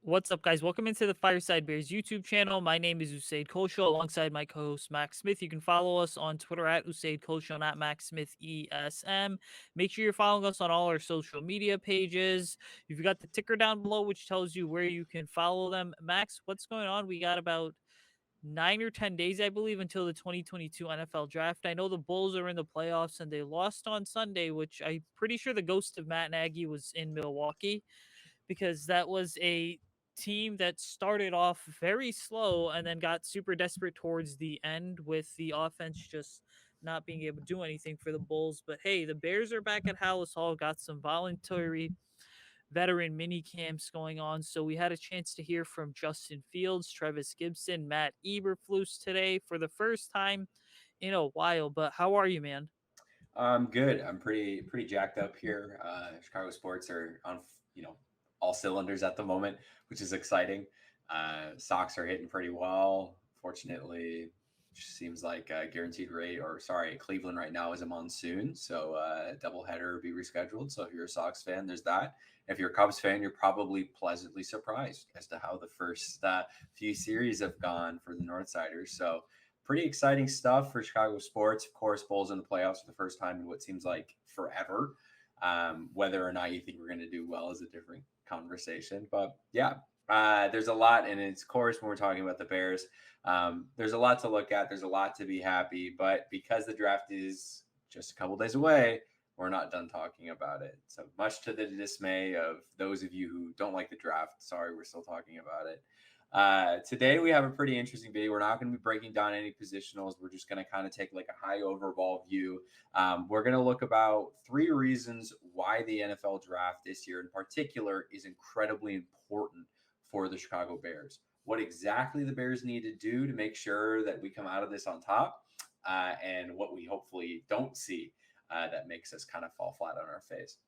What's up, guys? Welcome into the Fireside Bears YouTube channel. My name is Usayd Kosho alongside my co host Max Smith. You can follow us on Twitter at Usayd Kosho, not Max Smith ESM. Make sure you're following us on all our social media pages. You've got the ticker down below, which tells you where you can follow them. Max, what's going on? We got about 9 or 10 days, I believe, until the 2022 NFL draft. I know the Bulls are in the playoffs and they lost on Sunday, which I'm pretty sure the ghost of Matt Nagy was in Milwaukee because that was a team that started off very slow and then got super desperate towards the end with the offense just not being able to do anything for the Bulls. But hey, the Bears are back at Hallis Hall, got some voluntary veteran mini camps going on. So we had a chance to hear from Justin Fields, Travis Gibson, Matt Eberflus today for the first time in a while. But how are you, man? I'm good. I'm pretty jacked up here. Chicago sports are on all cylinders at the moment, which is exciting. Sox are hitting pretty well. Fortunately, seems like a guaranteed rate, or sorry, Cleveland right now is a monsoon, so doubleheader be rescheduled. So if you're a Sox fan, there's that. If you're a Cubs fan, you're probably pleasantly surprised as to how the first few series have gone for the Northsiders. So pretty exciting stuff for Chicago sports. Of course, Bulls in the playoffs for the first time in what seems like forever. Whether or not you think we're going to do well is a different conversation. But yeah, there's a lot, and it's of course when we're talking about the Bears, there's a lot to look at. There's a lot to be happy, but because the draft is just a couple days away, we're not done talking about it. So much to the dismay of those of you who don't like the draft. Sorry, we're still talking about it. Today we have a pretty interesting video. We're not going to be breaking down any positionals. We're just going to kind of take like a high overall view. We're going to look about 3 reasons why the NFL draft this year in particular is incredibly important for the Chicago Bears. What exactly the Bears need to do to make sure that we come out of this on top, and what we hopefully don't see that makes us kind of fall flat on our face.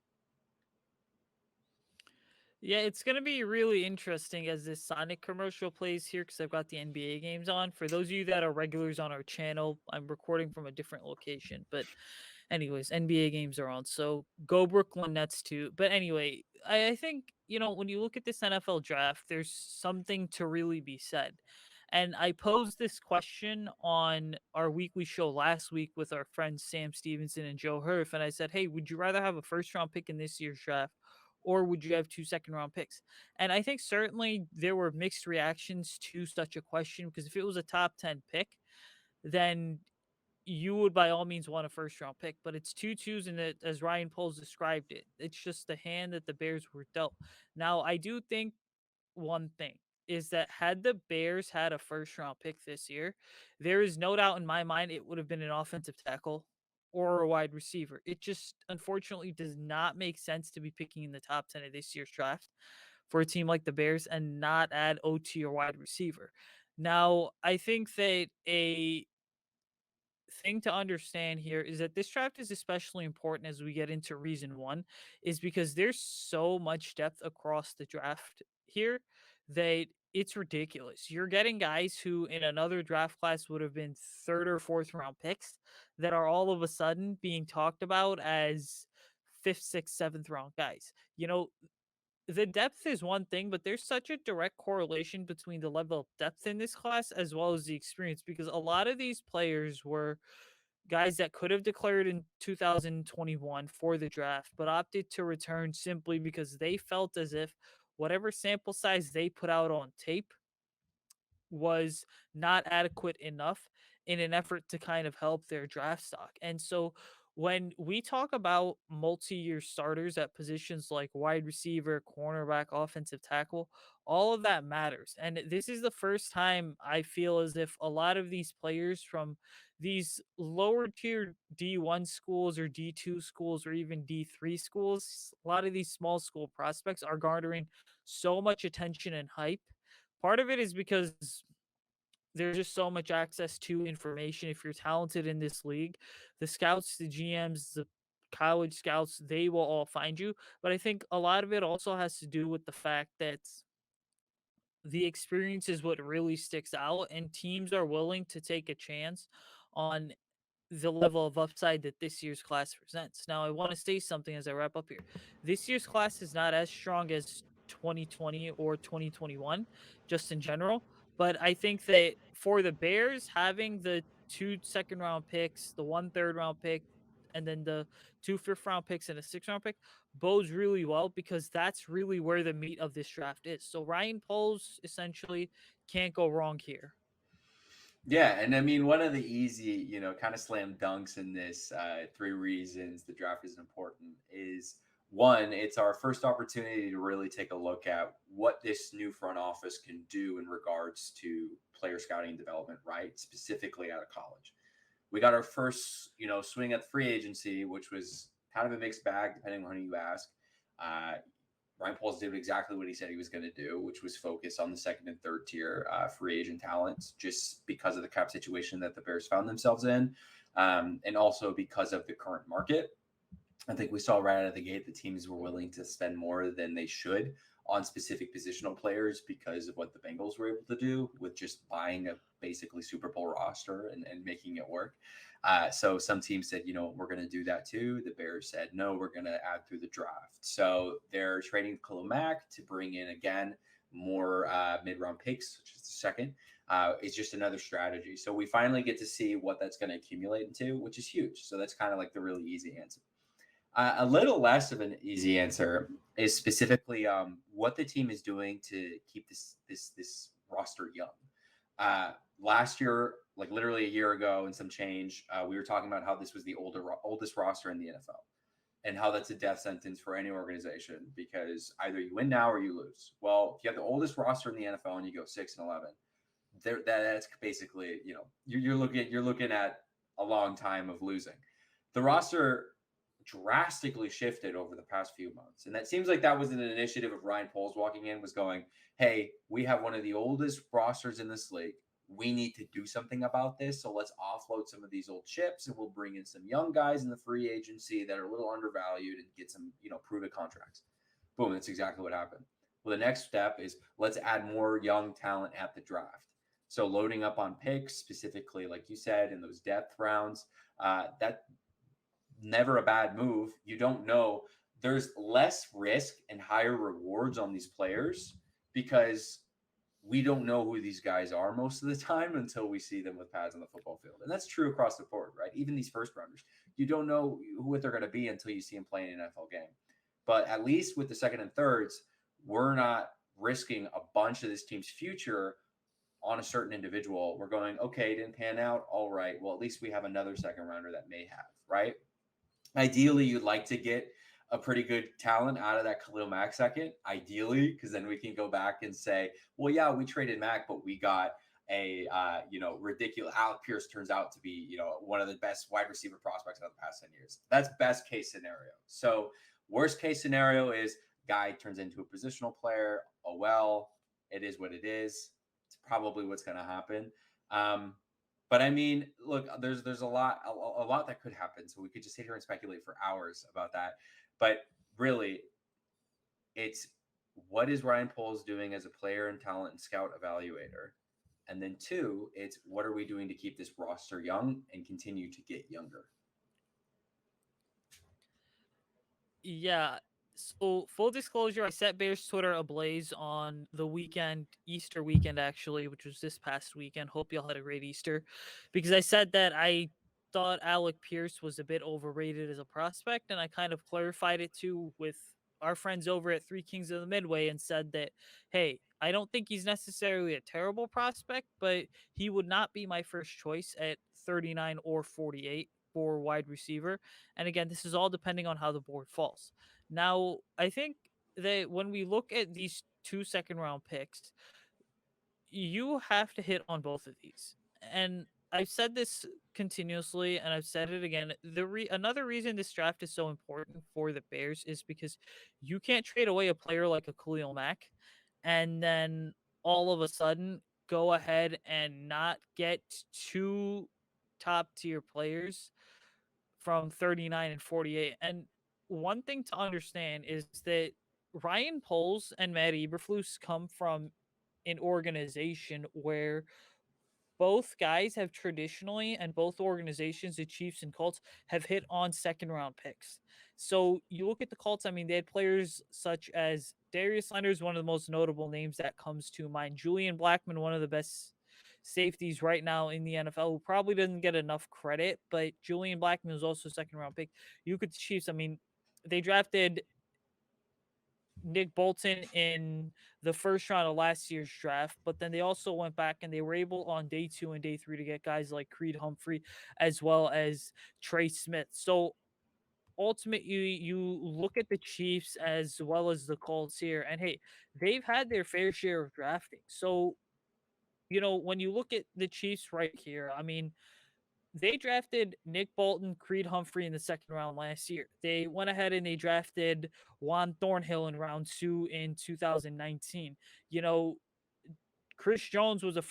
Yeah, it's gonna be really interesting as this Sonic commercial plays here because I've got the NBA games on. For those of you that are regulars on our channel, I'm recording from a different location. But anyways, NBA games are on. So go Brooklyn Nets too. But anyway, I think, when you look at this NFL draft, there's something to really be said. And I posed this question on our weekly show last week with our friends Sam Stevenson and Joe Hurf. And I said, hey, would you rather have a first round pick in this year's draft? Or would you have 2 second round picks? And I think certainly there were mixed reactions to such a question because if it was a top 10 pick, then you would by all means want a first round pick. But it's two twos, and as Ryan Poles described it, it's just the hand that the Bears were dealt. Now, I do think one thing is that had the Bears had a first round pick this year, there is no doubt in my mind it would have been an offensive tackle or a wide receiver. It just unfortunately does not make sense to be picking in the top 10 of this year's draft for a team like the Bears and not add OT or wide receiver. Now, I think that a thing to understand here is that this draft is especially important as we get into reason one, is because there's so much depth across the draft here that it's ridiculous. You're getting guys who in another draft class would have been third or fourth round picks that are all of a sudden being talked about as fifth, sixth, seventh round guys. The depth is one thing, but there's such a direct correlation between the level of depth in this class as well as the experience because a lot of these players were guys that could have declared in 2021 for the draft, but opted to return simply because they felt as if whatever sample size they put out on tape was not adequate enough in an effort to kind of help their draft stock. And so when we talk about multi-year starters at positions like wide receiver, cornerback, offensive tackle, all of that matters. And this is the first time I feel as if a lot of these players from these lower tier D1 schools or D2 schools or even D3 schools, a lot of these small school prospects are garnering so much attention and hype. Part of it is because there's just so much access to information. If you're talented in this league, the scouts, the GMs, the college scouts, they will all find you. But I think a lot of it also has to do with the fact that the experience is what really sticks out, and teams are willing to take a chance on the level of upside that this year's class presents. Now, I want to say something as I wrap up here. This year's class is not as strong as 2020 or 2021, just in general. But I think that for the Bears, having the two second round picks, the one third round pick, and then the two fifth round picks and a sixth round pick bodes really well because that's really where the meat of this draft is. So Ryan Poles essentially can't go wrong here. Yeah, and I mean, one of the easy, kind of slam dunks in this, three reasons the draft is important is one, it's our first opportunity to really take a look at what this new front office can do in regards to player scouting and development, right? Specifically out of college. We got our first, swing at the free agency, which was kind of a mixed bag, depending on who you ask. Uh, Ryan Poles did exactly what he said he was going to do, which was focus on the second and third tier free agent talents, just because of the cap situation that the Bears found themselves in, and also because of the current market. I think we saw right out of the gate the teams were willing to spend more than they should on specific positional players because of what the Bengals were able to do with just buying a basically Super Bowl roster and making it work. So some teams said, we're going to do that too. The Bears said, no, we're going to add through the draft. So they're trading Khalil Mack to bring in, again, more mid-round picks, which is the second. It's just another strategy. So we finally get to see what that's going to accumulate into, which is huge. So that's kind of like the really easy answer. A little less of an easy answer is specifically what the team is doing to keep this roster young. Last year, like literally a year ago and some change, we were talking about how this was the oldest roster in the NFL, and how that's a death sentence for any organization because either you win now or you lose. Well, if you have the oldest roster in the NFL and you go 6-11, that's basically you're looking at a long time of losing. The roster drastically shifted over the past few months. And that seems like that was an initiative of Ryan Poles walking in, was going, hey, we have one of the oldest rosters in this league. We need to do something about this. So let's offload some of these old chips and we'll bring in some young guys in the free agency that are a little undervalued and get some, prove-it contracts. Boom, that's exactly what happened. Well, the next step is let's add more young talent at the draft. So loading up on picks, specifically, like you said, in those depth rounds, that never a bad move. You don't know. There's less risk and higher rewards on these players because we don't know who these guys are most of the time until we see them with pads on the football field. And that's true across the board, right? Even these first rounders, you don't know what they're going to be until you see them play in an NFL game. But at least with the second and thirds, we're not risking a bunch of this team's future on a certain individual. We're going, okay, didn't pan out. All right. Well, at least we have another second rounder that may have, right? Ideally, you'd like to get a pretty good talent out of that Khalil Mack second, ideally, because then we can go back and say, well, yeah, we traded Mack, but we got a, ridiculous. Alec Pierce turns out to be, one of the best wide receiver prospects of the past 10 years. That's best case scenario. So worst case scenario is guy turns into a positional player. Oh, well, it is what it is. It's probably what's going to happen. But I mean, look, there's a lot that could happen. So we could just sit here and speculate for hours about that. But really, it's what is Ryan Poles doing as a player and talent and scout evaluator? And then two, it's what are we doing to keep this roster young and continue to get younger? Yeah. So full disclosure, I set Bears Twitter ablaze on the weekend, Easter weekend actually, which was this past weekend. Hope y'all had a great Easter, because I said that I thought Alec Pierce was a bit overrated as a prospect, and I kind of clarified it too with our friends over at Three Kings of the Midway and said that, hey, I don't think he's necessarily a terrible prospect, but he would not be my first choice at 39 or 48 for wide receiver. And again, this is all depending on how the board falls. Now, I think that when we look at these two second round picks, you have to hit on both of these. And I've said this continuously and I've said it again. Another reason this draft is so important for the Bears is because you can't trade away a player like a Khalil Mack and then all of a sudden go ahead and not get two top tier players from 39 and 48. And one thing to understand is that Ryan Poles and Matt Eberflus come from an organization where both guys have traditionally, and both organizations, the Chiefs and Colts, have hit on second round picks. So you look at the Colts, I mean, they had players such as Darius Leonard, one of the most notable names that comes to mind. Julian Blackman, one of the best safeties right now in the NFL, who probably doesn't get enough credit, but Julian Blackman was also a second round pick. You look at the Chiefs, I mean, they drafted Nick Bolton in the first round of last year's draft, but then they also went back and they were able on day 2 and day 3 to get guys like Creed Humphrey as well as Trey Smith. So ultimately, you look at the Chiefs as well as the Colts here, and hey, they've had their fair share of drafting. So, when you look at the Chiefs right here, I mean, they drafted Nick Bolton, Creed Humphrey in the second round last year. They went ahead and they drafted Juan Thornhill in round 2 in 2019. You know, Chris Jones was a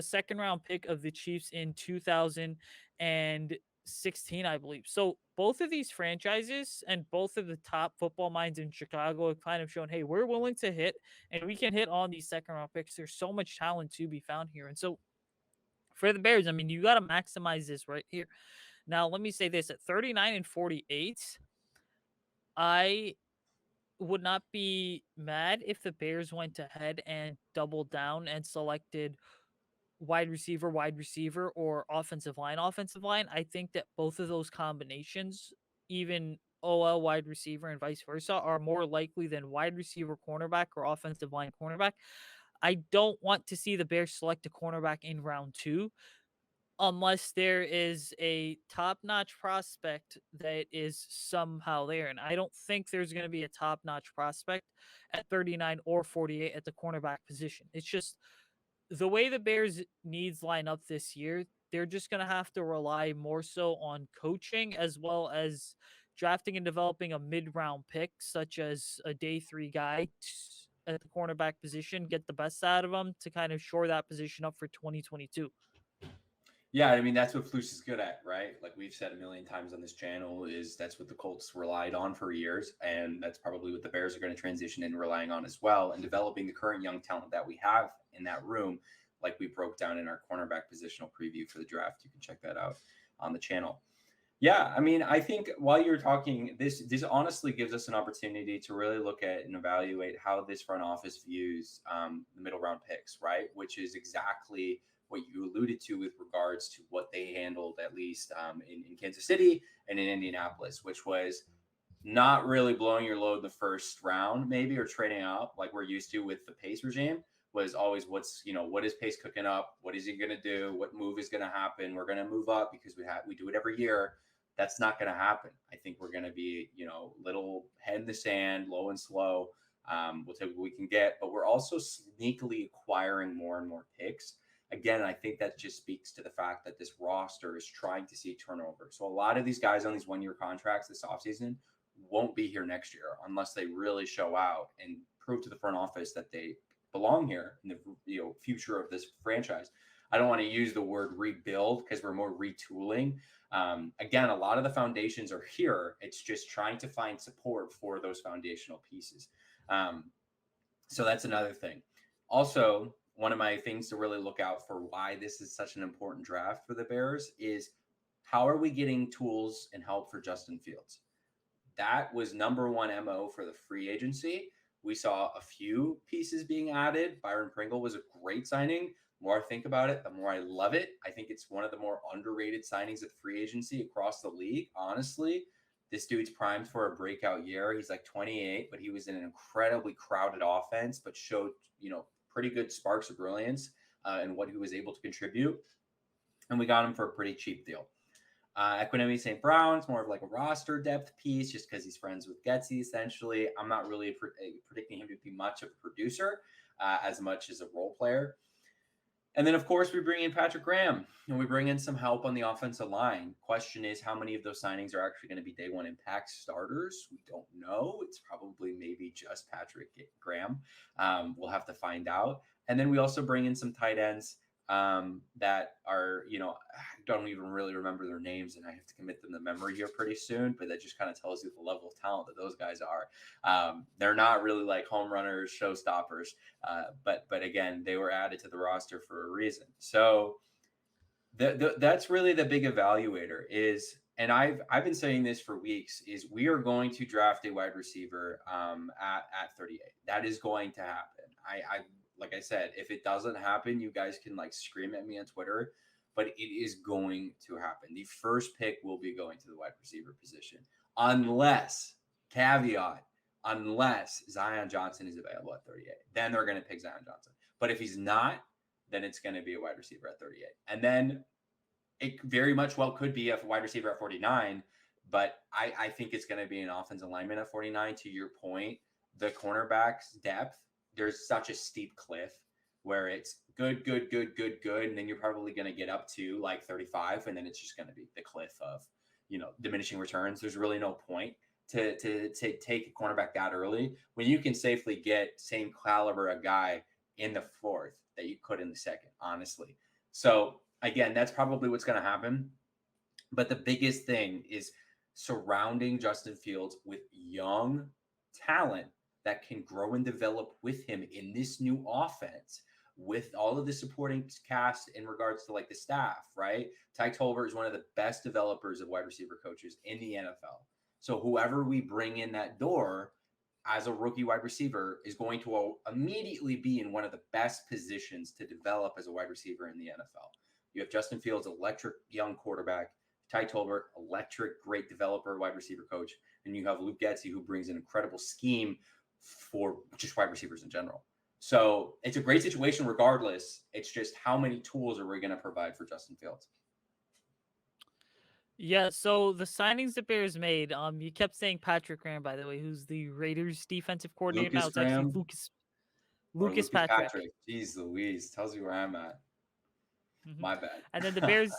second round pick of the Chiefs in 2016, I believe. So both of these franchises and both of the top football minds in Chicago have kind of shown, hey, we're willing to hit and we can hit on these second round picks. There's so much talent to be found here. And so for the Bears, I mean, you got to maximize this right here. Now, let me say this at 39 and 48, I would not be mad if the Bears went ahead and doubled down and selected wide receiver, or offensive line. I think that both of those combinations, even OL wide receiver and vice versa, are more likely than wide receiver cornerback or offensive line cornerback. I don't want to see the Bears select a cornerback in round 2 unless there is a top-notch prospect that is somehow there. And I don't think there's going to be a top-notch prospect at 39 or 48 at the cornerback position. It's just the way the Bears needs line up this year, they're just going to have to rely more so on coaching as well as drafting and developing a mid-round pick, such as a day 3 guy at the cornerback position, get the best out of them to kind of shore that position up for 2022. Yeah, I mean that's what Flus is good at, right? Like we've said a million times on this channel, is that's what the Colts relied on for years, and that's probably what the Bears are going to transition in relying on as well, and developing the current young talent that we have in that room, like we broke down in our cornerback positional preview for the draft. You can check that out on the channel. Yeah, I mean, I think while you're talking, this honestly gives us an opportunity to really look at and evaluate how this front office views the middle round picks, right? Which is exactly what you alluded to with regards to what they handled, at least in Kansas City and in Indianapolis, which was not really blowing your load the first round, maybe, or trading up like we're used to with the Pace regime. Was always what is Pace cooking up? What is he going to do? What move is going to happen? We're going to move up because we do it every year. That's not going to happen. I think we're going to be, little head in the sand, low and slow. We'll take what we can get, but we're also sneakily acquiring more and more picks. Again, I think that just speaks to the fact that this roster is trying to see turnover. So a lot of these guys on these 1-year contracts this offseason won't be here next year unless they really show out and prove to the front office that they belong here in the future of this franchise. I don't want to use the word rebuild because we're more retooling. Again, a lot of the foundations are here. It's just trying to find support for those foundational pieces. So that's another thing. Also, one of my things to really look out for why this is such an important draft for the Bears is how are we getting tools and help for Justin Fields? That was number one MO for the free agency. We saw a few pieces being added. Byron Pringle was a great signing. The more I think about it, the more I love it. I think it's one of the more underrated signings at free agency across the league. Honestly, this dude's primed for a breakout year. He's like 28, but he was in an incredibly crowded offense, but showed, pretty good sparks of brilliance and what he was able to contribute. And we got him for a pretty cheap deal. Equinemi St. Brown's more of like a roster depth piece just because he's friends with Getsy, essentially. I'm not really predicting him to be much of a producer as much as a role player. And then, of course, we bring in Patrick Graham and we bring in some help on the offensive line. Question is how many of those signings are actually going to be day one impact starters? We don't know. It's probably maybe just Patrick Graham. We'll have to find out. And then we also bring in some tight ends that are, I don't even really remember their names and I have to commit them to memory here pretty soon, but that just kind of tells you the level of talent that those guys are. They're not really like home runners, showstoppers, but again, they were added to the roster for a reason. So that's really the big evaluator is and I've been saying this for weeks, is we are going to draft a wide receiver at 38. That is going to happen. I like I said, if it doesn't happen, you guys can like scream at me on Twitter, but it is going to happen. The first pick will be going to the wide receiver position, unless caveat, unless Zion Johnson is available at 38. Then they're going to pick Zion Johnson. But if he's not, then it's going to be a wide receiver at 38. And then it very much well could be a wide receiver at 49, but I think it's going to be an offensive lineman at 49. To your point, the cornerbacks depth, there's such a steep cliff where it's good, good, good, good, good. And then you're probably going to get up to like 35. And then it's just going to be the cliff of, diminishing returns. There's really no point to take a cornerback that early when you can safely get same caliber a guy in the fourth that you could in the second, honestly. So again, that's probably what's going to happen. But the biggest thing is surrounding Justin Fields with young talent that can grow and develop with him in this new offense, with all of the supporting cast in regards to like the staff, right? Ty Tolbert is one of the best developers of wide receiver coaches in the NFL. So whoever we bring in that door as a rookie wide receiver is going to immediately be in one of the best positions to develop as a wide receiver in the NFL. You have Justin Fields, electric young quarterback, Ty Tolbert, electric great developer, wide receiver coach, and you have Luke Getsy, who brings an incredible scheme for just wide receivers in general. So it's a great situation regardless. It's just how many tools are we going to provide for Justin Fields? Yeah, so the signings the Bears made, you kept saying Patrick Graham, by the way, who's the Raiders defensive coordinator now. Lucas It's actually Graham or Lucas Lucas Patrick. Patrick. Jeez Louise, tells you where I'm at. Mhm. My bad. And then the Bears,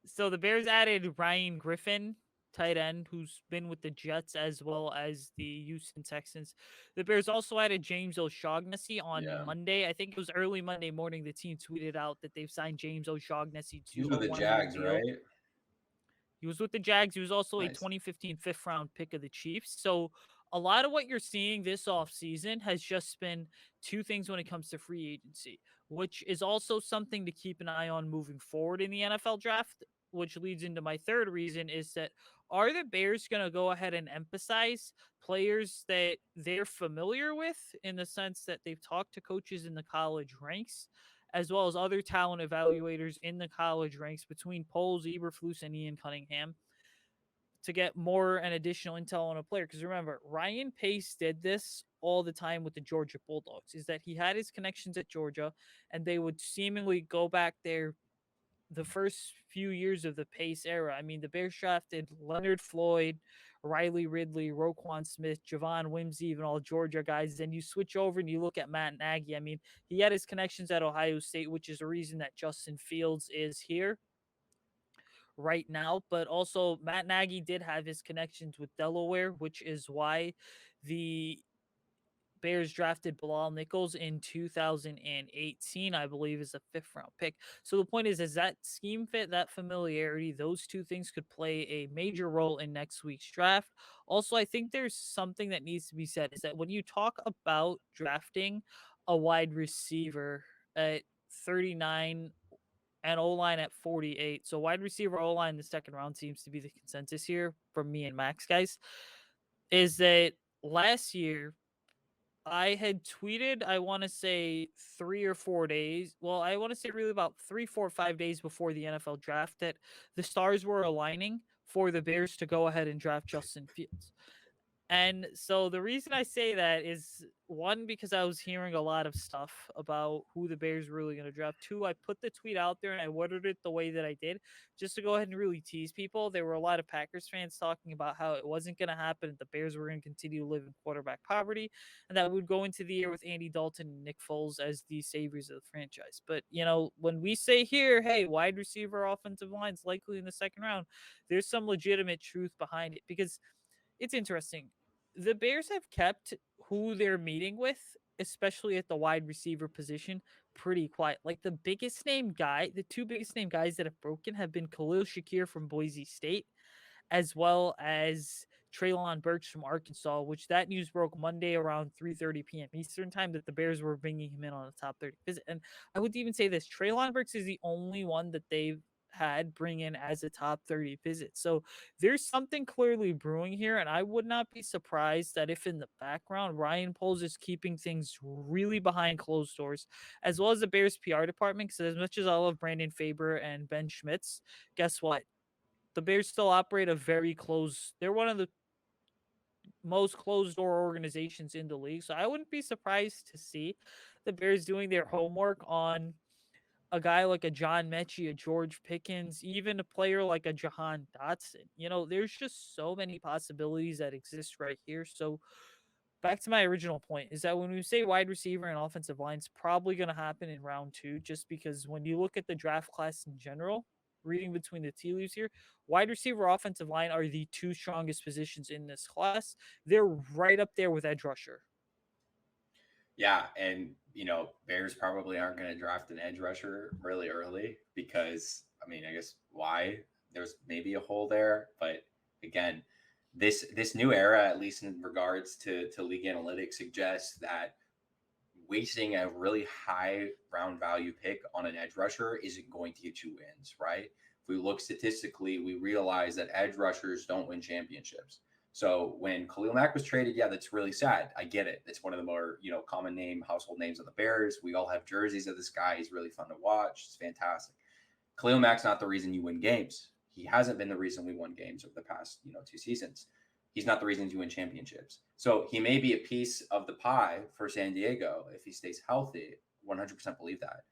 so the Bears added Ryan Griffin, tight end, who's been with the Jets as well as the Houston Texans. The Bears also added James O'Shaughnessy on Yeah. Monday. I think it was early Monday morning. The team tweeted out that they've signed James O'Shaughnessy He was to with a the 1 year Jags, deal. right? He was with the Jags. He was also a Nice. 2015 fifth round pick of the Chiefs. So a lot of what you're seeing this offseason has just been two things when it comes to free agency, which is also something to keep an eye on moving forward in the NFL draft, which leads into my third reason is that are the Bears going to go ahead and emphasize players that they're familiar with in the sense that they've talked to coaches in the college ranks? As well as other talent evaluators in the college ranks between Poles, Eberflus, and Ian Cunningham to get more and additional intel on a player. Because remember, Ryan Pace did this all the time with the Georgia Bulldogs, is that he had his connections at Georgia, and they would seemingly go back there the first few years of the Pace era. I mean, the Bears drafted Leonard Floyd, Riley Ridley, Roquan Smith, Javon Whimsy, even all Georgia guys. Then you switch over and you look at Matt Nagy. I mean, he had his connections at Ohio State, which is the reason that Justin Fields is here right now. But also, Matt Nagy did have his connections with Delaware, which is why the Bears drafted Bilal Nichols in 2018, I believe, is a fifth round pick. So the point is that scheme fit, that familiarity, those two things could play a major role in next week's draft. Also, I think there's something that needs to be said is that when you talk about drafting a wide receiver at 39 and O line at 48, so wide receiver O line in the second round seems to be the consensus here from me and Max, guys, is that last year I had tweeted, I want to say 3 or 4 days. Well, I want to say really about 3, 4, 5 days before the NFL draft that the stars were aligning for the Bears to go ahead and draft Justin Fields. And so the reason I say that is one, because I was hearing a lot of stuff about who the Bears were really going to draft. Two, I put the tweet out there and I worded it the way that I did just to go ahead and really tease people. There were a lot of Packers fans talking about how it wasn't going to happen. The Bears were going to continue to live in quarterback poverty and that would go into the year with Andy Dalton and Nick Foles as the saviors of the franchise. But, when we say here, hey, wide receiver offensive line's likely in the second round, there's some legitimate truth behind it because it's interesting. The Bears have kept who they're meeting with, especially at the wide receiver position, pretty quiet. Like the biggest name guy, the two biggest name guys that have broken have been Khalil Shakir from Boise State, as well as Traylon Burks from Arkansas, which that news broke Monday around 3:30 p.m. Eastern time that the Bears were bringing him in on a top 30 visit. And I would even say this: Traylon Burks is the only one that they've had bring in as a top 30 visit. So there's something clearly brewing here, and I would not be surprised that if in the background Ryan Poles is keeping things really behind closed doors, as well as the Bears PR department. Because as much as I love Brandon Faber and Ben Schmitz, guess what? The Bears still operate a very close. They're one of the most closed door organizations in the league. So I wouldn't be surprised to see the Bears doing their homework on a guy like a John Mechie, a George Pickens, even a player like a Jahan Dotson. There's just so many possibilities that exist right here. So back to my original point is that when we say wide receiver and offensive line, it's probably going to happen in round 2, just because when you look at the draft class in general, reading between the tea leaves here, wide receiver, offensive line are the 2 strongest positions in this class. They're right up there with edge rusher. Yeah, and Bears probably aren't going to draft an edge rusher really early because I guess why? There's maybe a hole there, but again, this new era, at least in regards to league analytics, suggests that wasting a really high round value pick on an edge rusher isn't going to get you wins, right? If we look statistically, we realize that edge rushers don't win championships. So when Khalil Mack was traded, yeah, that's really sad. I get it. It's one of the more, common name, household names of the Bears. We all have jerseys of this guy. He's really fun to watch. It's fantastic. Khalil Mack's not the reason you win games. He hasn't been the reason we won games over the past, 2 seasons. He's not the reason you win championships. So he may be a piece of the pie for San Diego if he stays healthy. 100% believe that.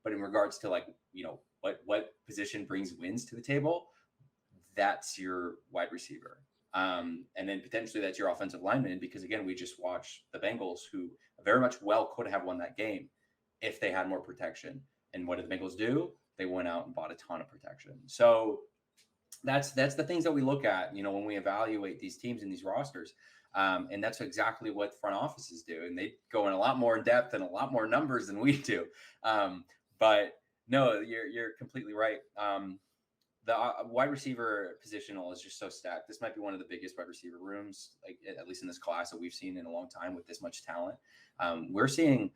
But in regards to what position brings wins to the table, that's your wide receiver. And then potentially that's your offensive lineman, because again, we just watched the Bengals, who very much well could have won that game if they had more protection. And what did the Bengals do? They went out and bought a ton of protection. So that's the things that we look at, when we evaluate these teams and these rosters. And that's exactly what front offices do. And they go in a lot more in depth and a lot more numbers than we do. But no, you're completely right. The wide receiver positional is just so stacked. This might be one of the biggest wide receiver rooms, like at least in this class, that we've seen in a long time with this much talent. We're seeing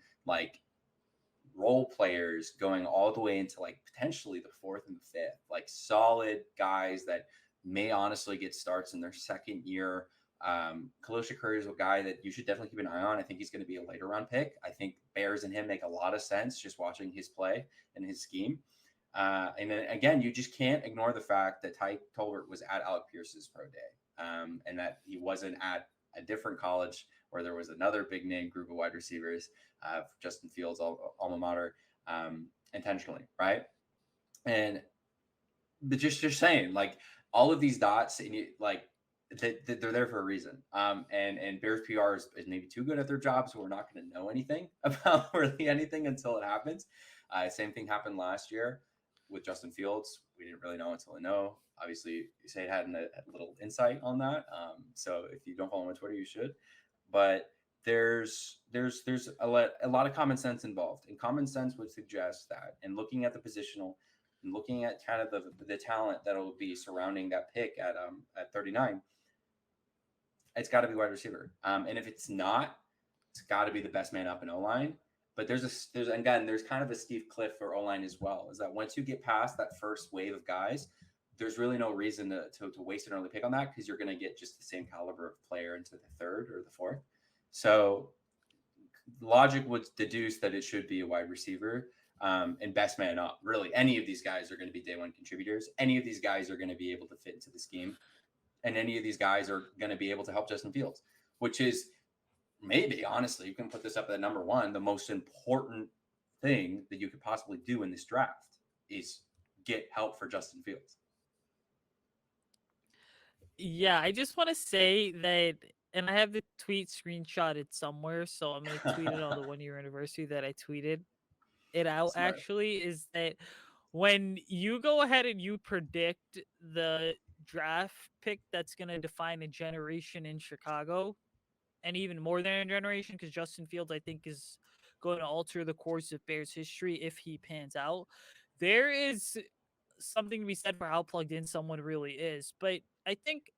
role players going all the way into potentially the 4th and the 5th, solid guys that may honestly get starts in their second year. Khalil Shakir is a guy that you should definitely keep an eye on. I think he's going to be a later round pick. I think Bears and him make a lot of sense just watching his play and his scheme. And then again, you just can't ignore the fact that Ty Tolbert was at Alec Pierce's pro day, and that he wasn't at a different college where there was another big name group of wide receivers, Justin Fields' alma mater, intentionally, right? And but just saying, all of these dots, and they're there for a reason. And Bears PR is maybe too good at their job, so we're not going to know anything about really anything until it happens. Same thing happened last year with Justin Fields. We didn't really know until I know. Obviously, Usayd had a little insight on that. So if you don't follow him on Twitter, you should. But there's a lot of common sense involved, and common sense would suggest that. And looking at the positional, and looking at kind of the talent that will be surrounding that pick at 39, it's got to be wide receiver. And if it's not, it's got to be the best man up in O-line. But there's kind of a steep cliff for O-line as well. Is that once you get past that first wave of guys, there's really no reason to waste an early pick on that, because you're going to get just the same caliber of player into the 3rd or the 4th. So logic would deduce that it should be a wide receiver, and best man up. Really, any of these guys are going to be day one contributors. Any of these guys are going to be able to fit into the scheme, and any of these guys are going to be able to help Justin Fields, which is maybe, honestly, you can put this up at number 1. The most important thing that you could possibly do in this draft is get help for Justin Fields. Yeah, I just want to say that, and I have the tweet screenshotted somewhere, so I'm going to tweet it on the 1-year anniversary that I tweeted it out. Smart. Actually, is that when you go ahead and you predict the draft pick that's going to define a generation in Chicago, and even more than a generation, because Justin Fields, I think, is going to alter the course of Bears history if he pans out. There is something to be said for how plugged in someone really is. But I think,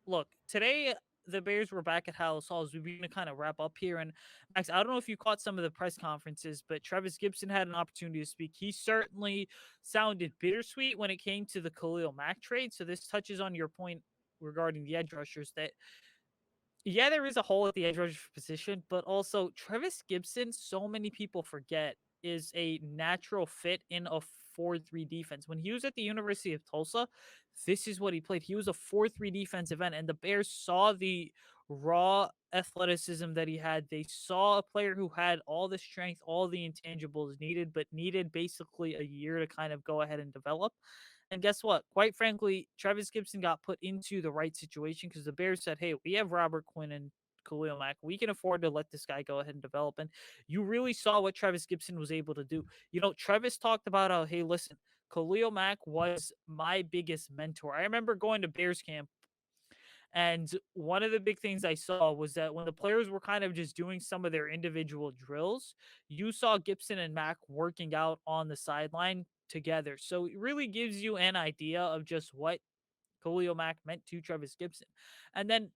look, today the Bears were back at Hallis Hall, as we begin to kind of wrap up here. And Max, I don't know if you caught some of the press conferences, but Travis Gibson had an opportunity to speak. He certainly sounded bittersweet when it came to the Khalil Mack trade. So this touches on your point regarding the edge rushers that yeah, there is a hole at the edge rusher position, but also Travis Gibson, so many people forget, is a natural fit in a 4-3 defense. When he was at the University of Tulsa, this is what he played. He was a 4-3 defensive end, and the Bears saw the raw athleticism that he had. They saw a player who had all the strength, all the intangibles needed, but needed basically a year to kind of go ahead and develop. And guess what? Quite frankly, Travis Gibson got put into the right situation because the Bears said, hey, we have Robert Quinn and Khalil Mack. We can afford to let this guy go ahead and develop. And you really saw what Travis Gibson was able to do. You know, Travis talked about how, hey, listen, Khalil Mack was my biggest mentor. I remember going to Bears camp, and one of the big things I saw was that when the players were kind of just doing some of their individual drills, you saw Gibson and Mack working out on the sideline together. So it really gives you an idea of just what Khalil Mack meant to Travis Gibson. And then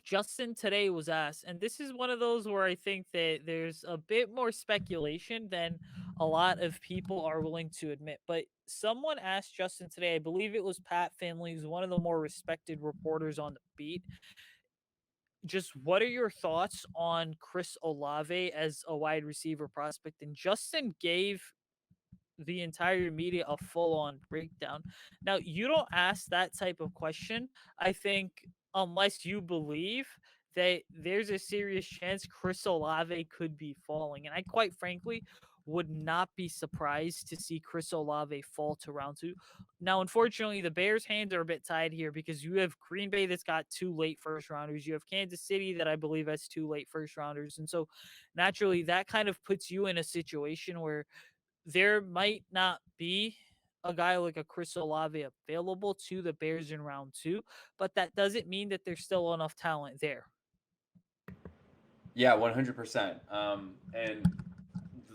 Justin today was asked, and this is one of those where I think that there's a bit more speculation than a lot of people are willing to admit. But someone asked Justin today, I believe it was Pat Finley, who's one of the more respected reporters on the beat, just what are your thoughts on Chris Olave as a wide receiver prospect? And Justin gave the entire media a full on breakdown. Now, you don't ask that type of question, I think, unless you believe that there's a serious chance Chris Olave could be falling. And I quite frankly would not be surprised to see Chris Olave fall to round two. Now, unfortunately, the Bears' hands are a bit tied here because you have Green Bay that's got two late first rounders. You have Kansas City that I believe has two late first rounders. And so naturally, that kind of puts you in a situation where there might not be a guy like a Chris Olave available to the Bears in round two, but that doesn't mean that there's still enough talent there. Yeah, 100%. And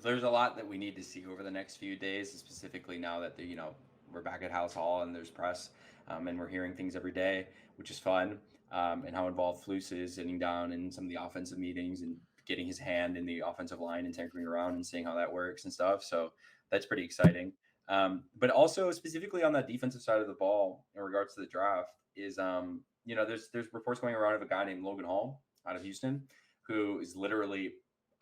there's a lot that we need to see over the next few days, specifically now that we're back at House Hall and there's press, and we're hearing things every day, which is fun. And how involved Flus is sitting down in some of the offensive meetings and getting his hand in the offensive line and tinkering around and seeing how that works and stuff. So that's pretty exciting. But also specifically on that defensive side of the ball in regards to the draft is, there's reports going around of a guy named Logan Hall out of Houston, who is literally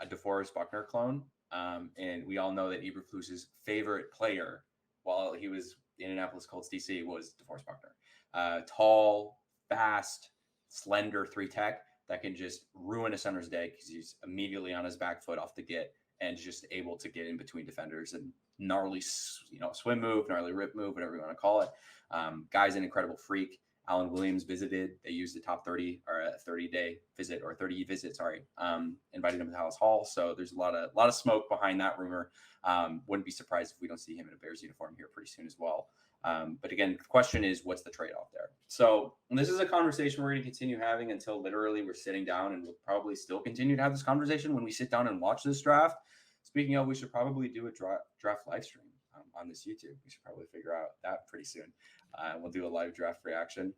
a DeForest Buckner clone. And we all know that Eberflus's favorite player while he was in Indianapolis Colts DC was DeForest Buckner. Tall, fast, slender 3 tech that can just ruin a center's day because he's immediately on his back foot off the get and just able to get in between defenders and gnarly, swim move, gnarly rip move, whatever you want to call it. Guy's an incredible freak. Alan Williams visited. They used the top 30 or a 30-day visit or 30 visit, invited him to Hallis Hall. So there's a lot of smoke behind that rumor. Wouldn't be surprised if we don't see him in a Bears uniform here pretty soon as well. But again, the question is, what's the trade-off there? So this is a conversation we're going to continue having until literally we're sitting down, and we'll probably still continue to have this conversation when we sit down and watch this draft. Speaking of, we should probably do a draft live stream on this YouTube. We should probably figure out that pretty soon. We'll do a live draft reaction.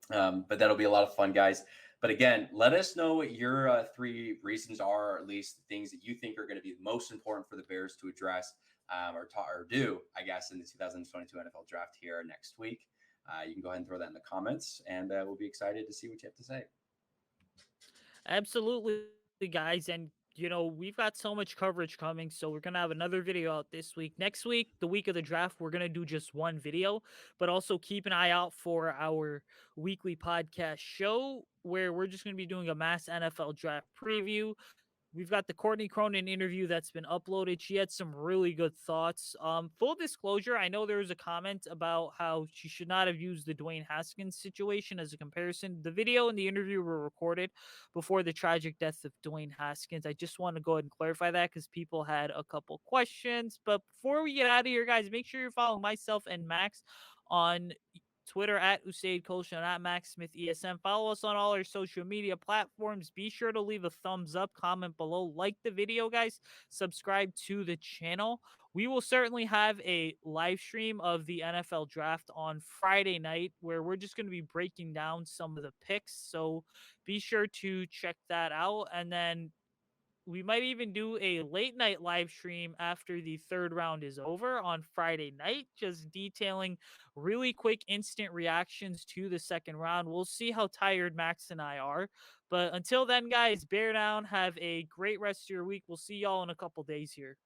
But that'll be a lot of fun, guys. But again, let us know what your 3 reasons are, or at least things that you think are going to be most important for the Bears to address or do, I guess, in the 2022 NFL draft here next week. You can go ahead and throw that in the comments, and we'll be excited to see what you have to say. Absolutely, guys. And we've got so much coverage coming, so we're gonna have another video out this week. Next week, the week of the draft, we're gonna do just one video, but also keep an eye out for our weekly podcast show where we're just gonna be doing a mass NFL draft preview. We've got the Courtney Cronin interview that's been uploaded. She had some really good thoughts. Full disclosure, I know there was a comment about how she should not have used the Dwayne Haskins situation as a comparison. The video and the interview were recorded before the tragic death of Dwayne Haskins. I just want to go ahead and clarify that because people had a couple questions. But before we get out of here, guys, make sure you're following myself and Max on Twitter at Usayd Koshan, at Max Smith ESM. Follow us on all our social media platforms. Be sure to leave a thumbs up, comment below, like the video, guys. Subscribe to the channel. we will certainly have a live stream of the NFL draft on Friday night where we're just going to be breaking down some of the picks. So be sure to check that out. And then we might even do a late night live stream after the third round is over on Friday night, just detailing really quick instant reactions to the second round. We'll see how tired Max and I are. But until then, guys, bear down. Have a great rest of your week. We'll see y'all in a couple days here.